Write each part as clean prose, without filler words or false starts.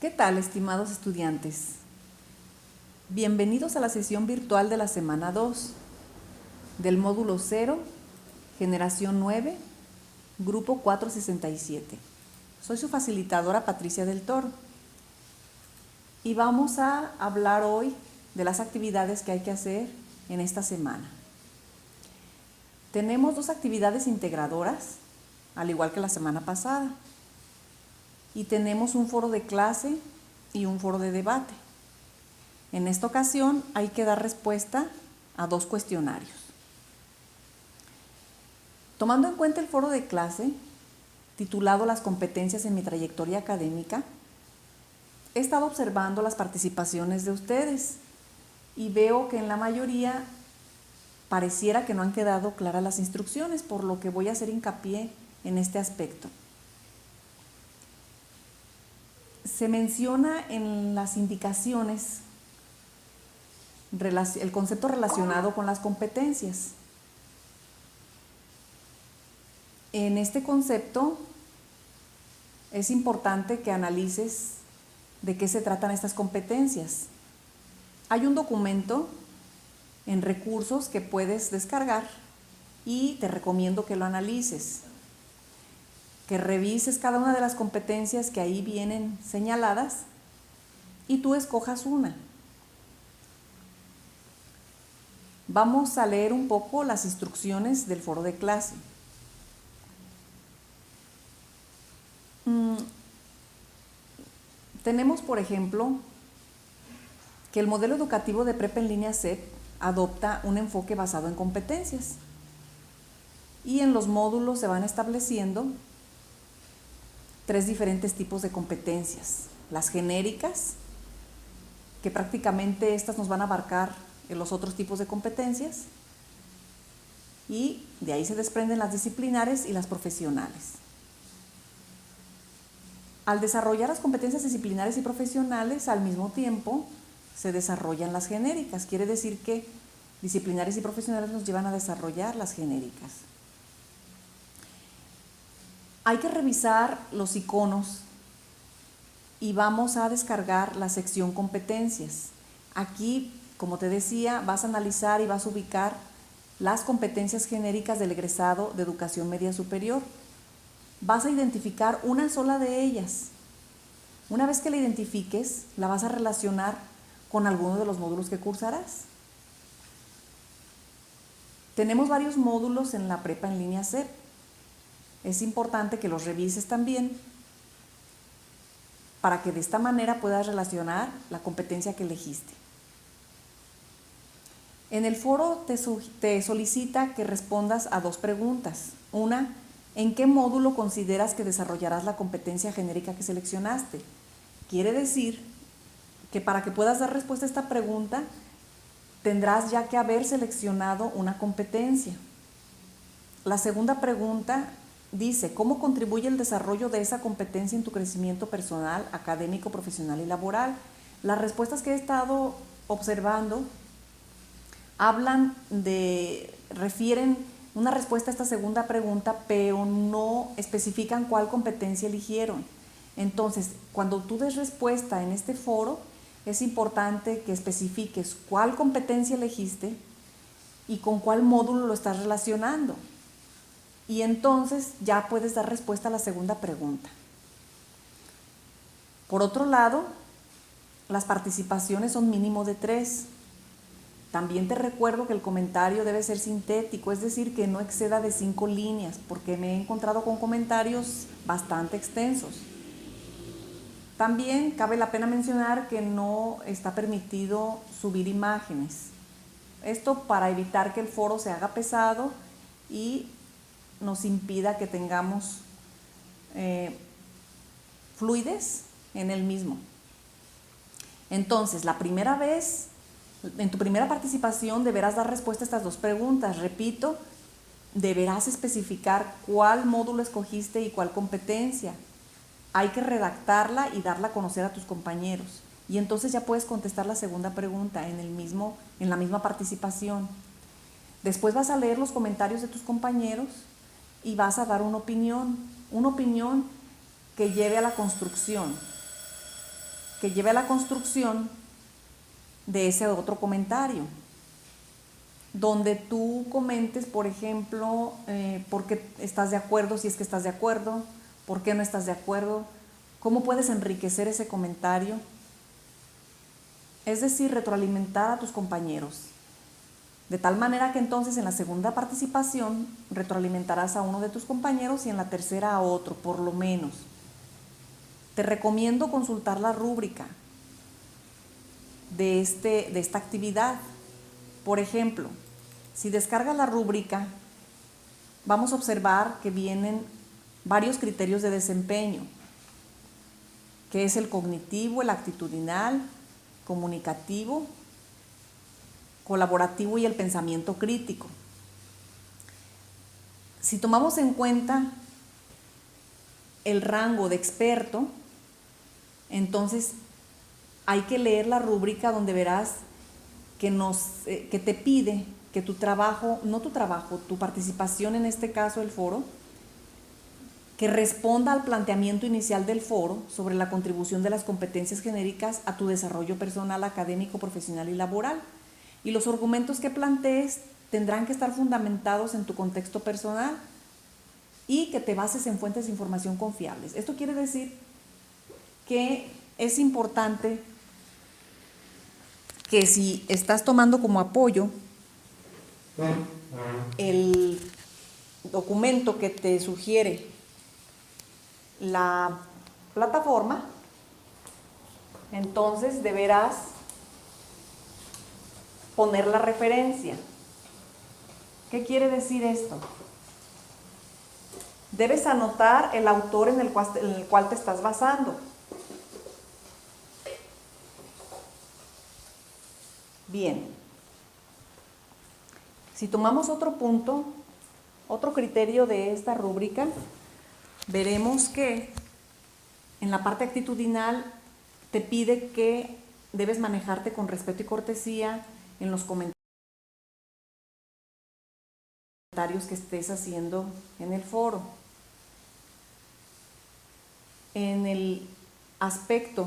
¿Qué tal, estimados estudiantes? Bienvenidos a la sesión virtual de la semana 2 del módulo 0, generación 9, grupo 467. Soy su facilitadora Patricia del Toro y vamos a hablar hoy de las actividades que hay que hacer en esta semana. Tenemos dos actividades integradoras, al igual que la semana pasada, y tenemos un foro de clase y un foro de debate. En esta ocasión hay que dar respuesta a dos cuestionarios. Tomando en cuenta el foro de clase, titulado Las competencias en mi trayectoria académica, he estado observando las participaciones de ustedes y veo que en la mayoría pareciera que no han quedado claras las instrucciones, por lo que voy a hacer hincapié en este aspecto. Se menciona en las indicaciones el concepto relacionado con las competencias. En este concepto es importante que analices de qué se tratan estas competencias. Hay un documento en recursos que puedes descargar y te recomiendo que lo analices, que revises cada una de las competencias que ahí vienen señaladas y tú escojas una. Vamos a leer un poco las instrucciones del foro de clase. Tenemos, por ejemplo, que el modelo educativo de prepa en línea CEP adopta un enfoque basado en competencias y en los módulos se van estableciendo tres diferentes tipos de competencias. Las genéricas, que prácticamente estas nos van a abarcar en los otros tipos de competencias, y de ahí se desprenden las disciplinares y las profesionales. Al desarrollar las competencias disciplinares y profesionales, al mismo tiempo se desarrollan las genéricas. Quiere decir que disciplinares y profesionales nos llevan a desarrollar las genéricas. Hay que revisar los iconos y vamos a descargar la sección competencias. Aquí, como te decía, vas a analizar y vas a ubicar las competencias genéricas del egresado de educación media superior. Vas a identificar una sola de ellas. Una vez que la identifiques, la vas a relacionar con alguno de los módulos que cursarás. Tenemos varios módulos en la prepa en línea CEP. Es importante que los revises también para que de esta manera puedas relacionar la competencia que elegiste. En el foro te solicita que respondas a dos preguntas. Una, ¿en qué módulo consideras que desarrollarás la competencia genérica que seleccionaste? Quiere decir que para que puedas dar respuesta a esta pregunta, tendrás ya que haber seleccionado una competencia. La segunda pregunta dice, ¿cómo contribuye el desarrollo de esa competencia en tu crecimiento personal, académico, profesional y laboral? Las respuestas que he estado observando refieren una respuesta a esta segunda pregunta, pero no especifican cuál competencia eligieron. Entonces, cuando tú des respuesta en este foro, es importante que especifiques cuál competencia elegiste y con cuál módulo lo estás relacionando. Y entonces ya puedes dar respuesta a la segunda pregunta. Por otro lado, las participaciones son mínimo de 3. También te recuerdo que el comentario debe ser sintético, es decir, que no exceda de 5 líneas, porque me he encontrado con comentarios bastante extensos. También cabe la pena mencionar que no está permitido subir imágenes. Esto para evitar que el foro se haga pesado y nos impida que tengamos fluidez en el mismo. Entonces, la primera vez, en tu primera participación, deberás dar respuesta a estas dos preguntas. Repito, deberás especificar cuál módulo escogiste y cuál competencia. Hay que redactarla y darla a conocer a tus compañeros. Y entonces ya puedes contestar la segunda pregunta en la misma participación. Después vas a leer los comentarios de tus compañeros y vas a dar una opinión que lleve a la construcción. que lleve a la construcción de ese otro comentario, donde tú comentes, por ejemplo, por qué estás de acuerdo, si es que estás de acuerdo, por qué no estás de acuerdo, cómo puedes enriquecer ese comentario. Es decir, retroalimentar a tus compañeros. De tal manera que entonces en la segunda participación retroalimentarás a uno de tus compañeros y en la tercera a otro, por lo menos. Te recomiendo consultar la rúbrica de esta actividad. Por ejemplo, si descargas la rúbrica, vamos a observar que vienen varios criterios de desempeño, que es el cognitivo, el actitudinal, comunicativo, colaborativo y el pensamiento crítico. Si tomamos en cuenta el rango de experto, entonces hay que leer la rúbrica donde verás que te pide que tu participación en este caso el foro, que responda al planteamiento inicial del foro sobre la contribución de las competencias genéricas a tu desarrollo personal, académico, profesional y laboral. Y los argumentos que plantees tendrán que estar fundamentados en tu contexto personal y que te bases en fuentes de información confiables. Esto quiere decir que es importante que si estás tomando como apoyo el documento que te sugiere la plataforma, entonces deberás poner la referencia. ¿Qué quiere decir esto? Debes anotar el autor en el cual te estás basando. Bien. Si tomamos otro punto, otro criterio de esta rúbrica, veremos que en la parte actitudinal te pide que debes manejarte con respeto y cortesía en los comentarios que estés haciendo en el foro. En el aspecto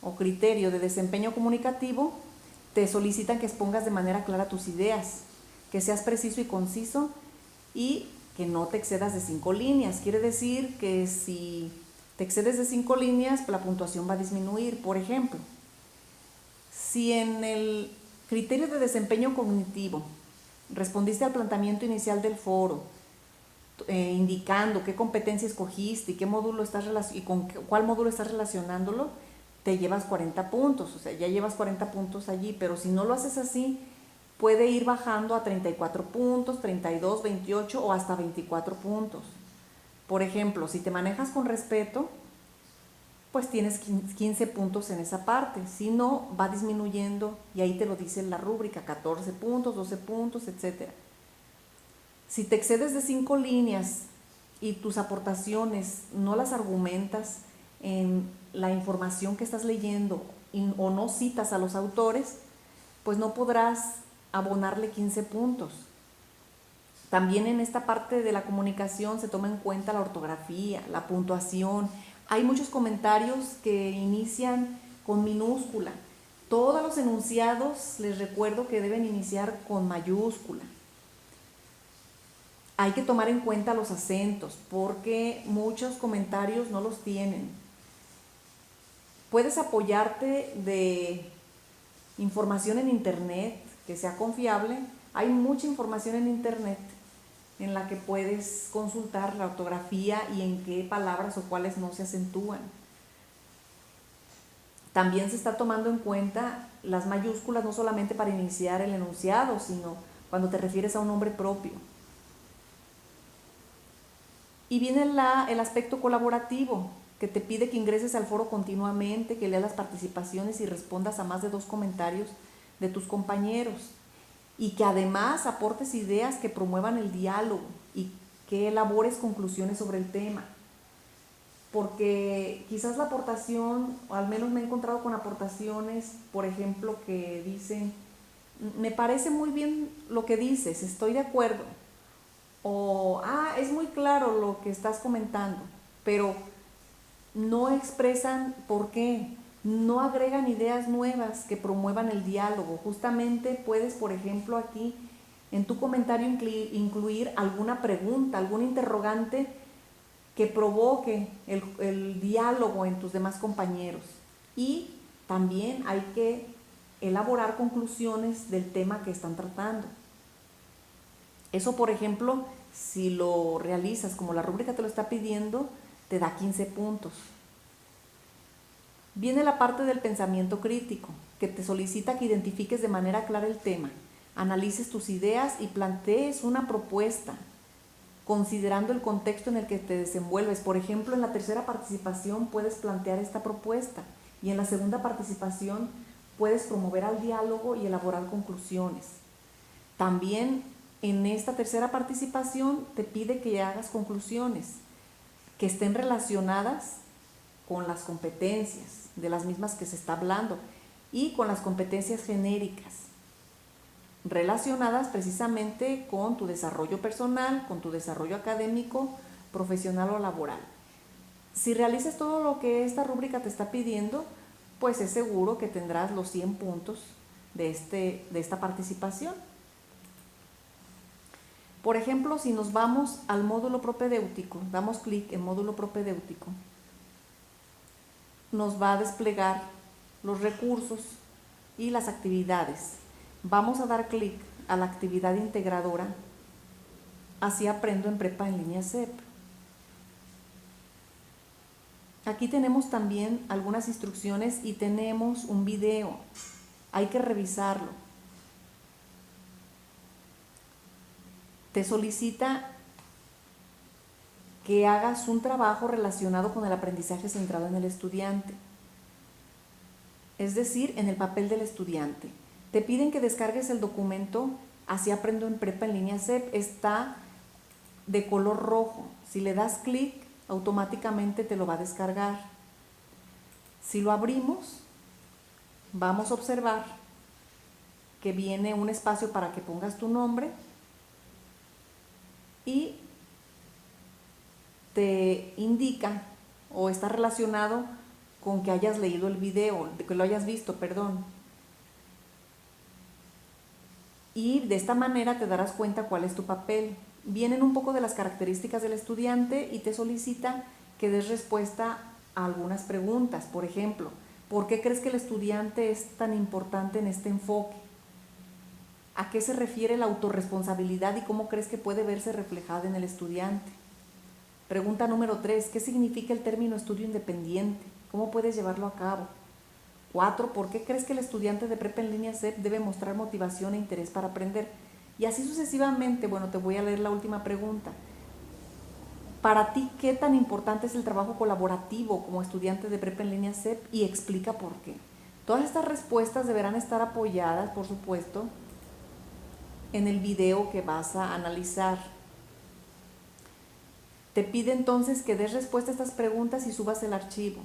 o criterio de desempeño comunicativo, te solicitan que expongas de manera clara tus ideas, que seas preciso y conciso y que no te excedas de 5 líneas. Quiere decir que si te excedes de 5 líneas, la puntuación va a disminuir. Por ejemplo, si en el criterio de desempeño cognitivo respondiste al planteamiento inicial del foro, indicando qué competencia escogiste y qué módulo y con cuál módulo estás relacionándolo, te llevas 40 puntos, o sea, ya llevas 40 puntos allí, pero si no lo haces así, puede ir bajando a 34 puntos, 32, 28 o hasta 24 puntos. Por ejemplo, si te manejas con respeto, pues tienes 15 puntos en esa parte. Si no, va disminuyendo y ahí te lo dice la rúbrica, 14 puntos, 12 puntos, etc. Si te excedes de 5 líneas y tus aportaciones no las argumentas en la información que estás leyendo o no citas a los autores, pues no podrás abonarle 15 puntos. También en esta parte de la comunicación se toma en cuenta la ortografía, la puntuación. Hay muchos comentarios que inician con minúscula. Todos los enunciados les recuerdo que deben iniciar con mayúscula. Hay que tomar en cuenta los acentos porque muchos comentarios no los tienen. Puedes apoyarte de información en internet que sea confiable. Hay mucha información en internet en la que puedes consultar la ortografía y en qué palabras o cuáles no se acentúan. También se está tomando en cuenta las mayúsculas no solamente para iniciar el enunciado, sino cuando te refieres a un nombre propio. Y viene el aspecto colaborativo, que te pide que ingreses al foro continuamente, que leas las participaciones y respondas a más de 2 comentarios de tus compañeros. Y que además aportes ideas que promuevan el diálogo y que elabores conclusiones sobre el tema. Porque quizás la aportación, o al menos me he encontrado con aportaciones, por ejemplo, que dicen, me parece muy bien lo que dices, estoy de acuerdo. O, es muy claro lo que estás comentando, pero no expresan por qué. No agregan ideas nuevas que promuevan el diálogo. Justamente puedes, por ejemplo, aquí en tu comentario incluir alguna pregunta, algún interrogante que provoque el diálogo en tus demás compañeros. Y también hay que elaborar conclusiones del tema que están tratando. Eso, por ejemplo, si lo realizas como la rúbrica te lo está pidiendo, te da 15 puntos. Viene la parte del pensamiento crítico, que te solicita que identifiques de manera clara el tema, analices tus ideas y plantees una propuesta, considerando el contexto en el que te desenvuelves. Por ejemplo, en la tercera participación puedes plantear esta propuesta y en la segunda participación puedes promover al diálogo y elaborar conclusiones. También en esta tercera participación te pide que hagas conclusiones que estén relacionadas con las competencias de las mismas que se está hablando y con las competencias genéricas relacionadas precisamente con tu desarrollo personal, con tu desarrollo académico, profesional o laboral. Si realizas todo lo que esta rúbrica te está pidiendo, pues es seguro que tendrás los 100 puntos de esta participación. Por ejemplo, si nos vamos al módulo propedéutico, damos clic en módulo propedéutico, nos va a desplegar los recursos y las actividades. Vamos a dar clic a la actividad integradora, así aprendo en prepa en línea CEP. Aquí tenemos también algunas instrucciones y tenemos un video, hay que revisarlo. Te solicita que hagas un trabajo relacionado con el aprendizaje centrado en el estudiante, es decir, en el papel del estudiante. Te piden que descargues el documento Así aprendo en prepa en línea CEP, está de color rojo. Si le das clic, automáticamente te lo va a descargar. Si lo abrimos, vamos a observar que viene un espacio para que pongas tu nombre y te indica o está relacionado con que hayas leído el video, que lo hayas visto, perdón. Y de esta manera te darás cuenta cuál es tu papel. Vienen un poco de las características del estudiante y te solicita que des respuesta a algunas preguntas. Por ejemplo, ¿por qué crees que el estudiante es tan importante en este enfoque? ¿A qué se refiere la autorresponsabilidad y cómo crees que puede verse reflejada en el estudiante? Pregunta número 3, ¿qué significa el término estudio independiente? ¿Cómo puedes llevarlo a cabo? 4, ¿por qué crees que el estudiante de prepa en línea CEP debe mostrar motivación e interés para aprender? Y así sucesivamente. Bueno, te voy a leer la última pregunta. Para ti, ¿qué tan importante es el trabajo colaborativo como estudiante de prepa en línea CEP? Y explica por qué. Todas estas respuestas deberán estar apoyadas, por supuesto, en el video que vas a analizar. Te pide entonces que des respuesta a estas preguntas y subas el archivo.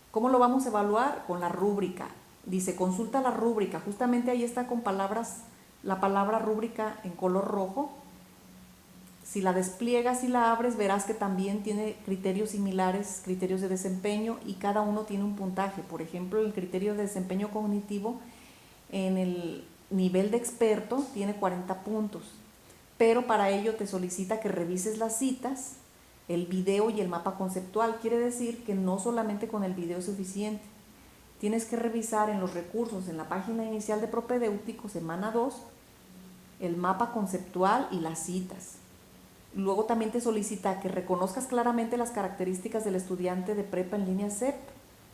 ¿Cómo lo vamos a evaluar? Con la rúbrica. Dice, consulta la rúbrica. Justamente ahí está con palabras, la palabra rúbrica en color rojo. Si la despliegas y la abres, verás que también tiene criterios similares, criterios de desempeño, y cada uno tiene un puntaje. Por ejemplo, el criterio de desempeño cognitivo en el nivel de experto tiene 40 puntos. Pero para ello te solicita que revises las citas, el video y el mapa conceptual. Quiere decir que no solamente con el video es suficiente. Tienes que revisar en los recursos, en la página inicial de propedéutico, semana 2, el mapa conceptual y las citas. Luego también te solicita que reconozcas claramente las características del estudiante de prepa en línea CEP,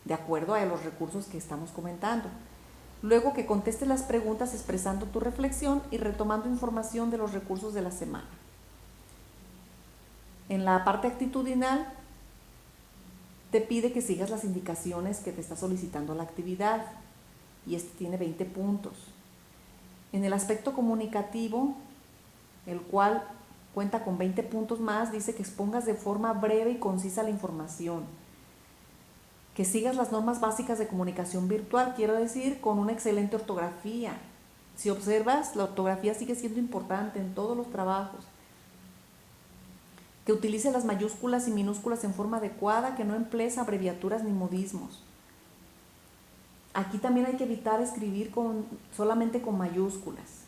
de acuerdo a los recursos que estamos comentando. Luego que contestes las preguntas expresando tu reflexión y retomando información de los recursos de la semana. En la parte actitudinal, te pide que sigas las indicaciones que te está solicitando la actividad, y este tiene 20 puntos. En el aspecto comunicativo, el cual cuenta con 20 puntos más, dice que expongas de forma breve y concisa la información, que sigas las normas básicas de comunicación virtual, quiero decir, con una excelente ortografía. Si observas, la ortografía sigue siendo importante en todos los trabajos. Que utilice las mayúsculas y minúsculas en forma adecuada, que no emplees abreviaturas ni modismos. Aquí también hay que evitar escribir solamente con mayúsculas.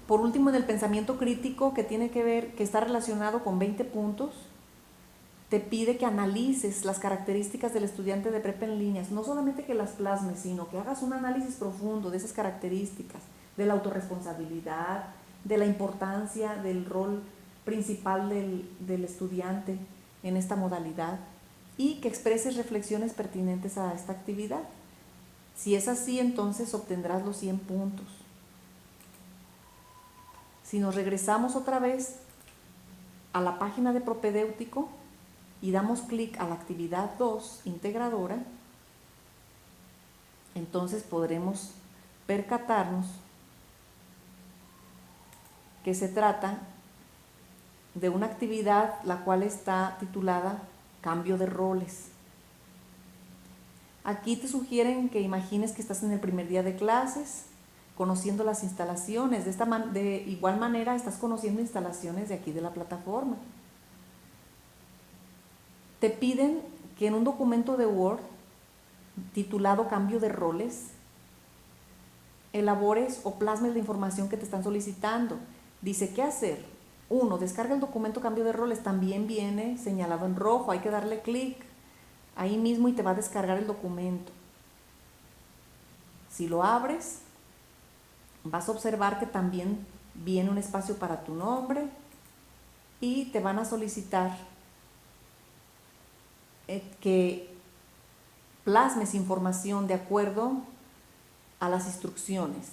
Por último, en el pensamiento crítico, que tiene que ver, que está relacionado con 20 puntos, te pide que analices las características del estudiante de prepa en líneas, no solamente que las plasmes, sino que hagas un análisis profundo de esas características, de la autorresponsabilidad, de la importancia del rol principal del estudiante en esta modalidad y que expreses reflexiones pertinentes a esta actividad. Si es así, entonces obtendrás los 100 puntos. Si nos regresamos otra vez a la página de propedéutico y damos clic a la actividad 2, integradora, entonces podremos percatarnos que se trata de una actividad la cual está titulada Cambio de roles. Aquí te sugieren que imagines que estás en el primer día de clases, conociendo las instalaciones. De igual manera estás conociendo instalaciones de aquí de la plataforma. Te piden que en un documento de Word titulado Cambio de roles, elabores o plasmes la información que te están solicitando. Dice, ¿qué hacer? 1. Descarga el documento Cambio de roles, también viene señalado en rojo, hay que darle clic ahí mismo y te va a descargar el documento. Si lo abres, vas a observar que también viene un espacio para tu nombre y te van a solicitar que plasmes información de acuerdo a las instrucciones.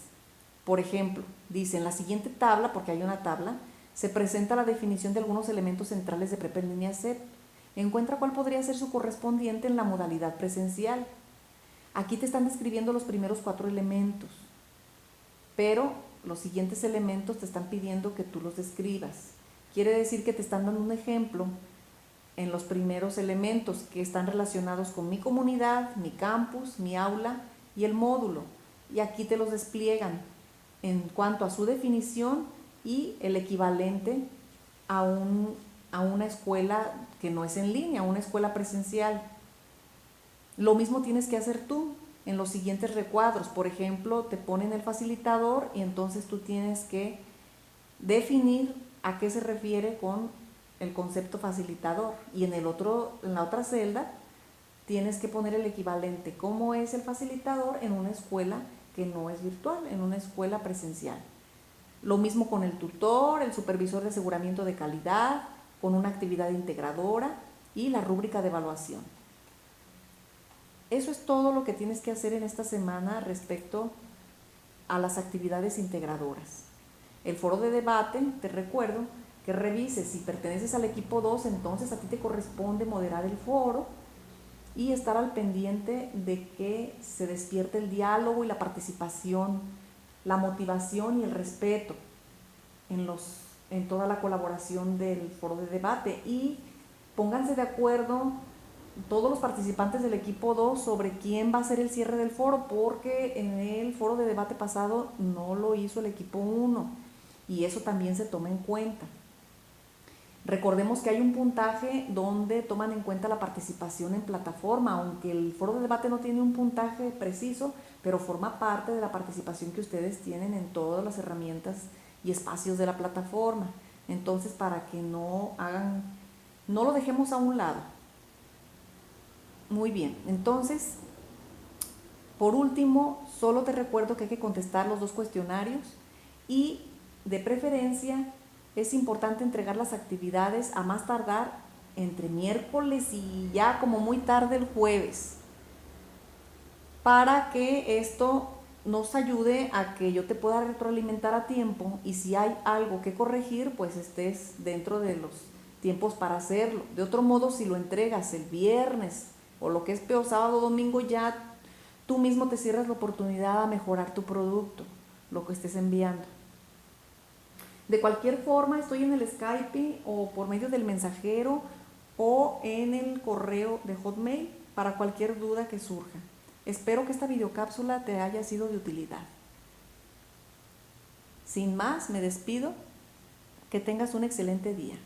Por ejemplo, dice en la siguiente tabla, porque hay una tabla, se presenta la definición de algunos elementos centrales de prepa en línea CEP. Encuentra cuál podría ser su correspondiente en la modalidad presencial. Aquí te están describiendo los primeros 4 elementos, pero los siguientes elementos te están pidiendo que tú los describas. Quiere decir que te están dando un ejemplo en los primeros elementos que están relacionados con mi comunidad, mi campus, mi aula y el módulo. Y aquí te los despliegan en cuanto a su definición y el equivalente a una escuela que no es en línea, una escuela presencial. Lo mismo tienes que hacer tú en los siguientes recuadros. Por ejemplo, te ponen el facilitador y entonces tú tienes que definir a qué se refiere con el concepto facilitador. Y en la otra celda tienes que poner el equivalente, cómo es el facilitador en una escuela que no es virtual, en una escuela presencial. Lo mismo con el tutor, el supervisor de aseguramiento de calidad, con una actividad integradora y la rúbrica de evaluación. Eso es todo lo que tienes que hacer en esta semana respecto a las actividades integradoras. El foro de debate, te recuerdo que revises, si perteneces al equipo 2, entonces a ti te corresponde moderar el foro y estar al pendiente de que se despierte el diálogo y la participación, la motivación y el respeto en toda la colaboración del foro de debate, y pónganse de acuerdo todos los participantes del equipo 2 sobre quién va a ser el cierre del foro, porque en el foro de debate pasado no lo hizo el equipo 1 y eso también se toma en cuenta. Recordemos que hay un puntaje donde toman en cuenta la participación en plataforma, aunque el foro de debate no tiene un puntaje preciso, pero forma parte de la participación que ustedes tienen en todas las herramientas y espacios de la plataforma. Entonces, para que no lo dejemos a un lado. Muy bien, entonces, por último, solo te recuerdo que hay que contestar los 2 cuestionarios y, de preferencia, es importante entregar las actividades a más tardar entre miércoles y ya como muy tarde el jueves, para que esto nos ayude a que yo te pueda retroalimentar a tiempo y si hay algo que corregir, pues estés dentro de los tiempos para hacerlo. De otro modo, si lo entregas el viernes o lo que es peor, sábado o domingo, ya tú mismo te cierras la oportunidad a mejorar tu producto, lo que estés enviando. De cualquier forma, estoy en el Skype o por medio del mensajero o en el correo de Hotmail para cualquier duda que surja. Espero que esta videocápsula te haya sido de utilidad. Sin más, me despido. Que tengas un excelente día.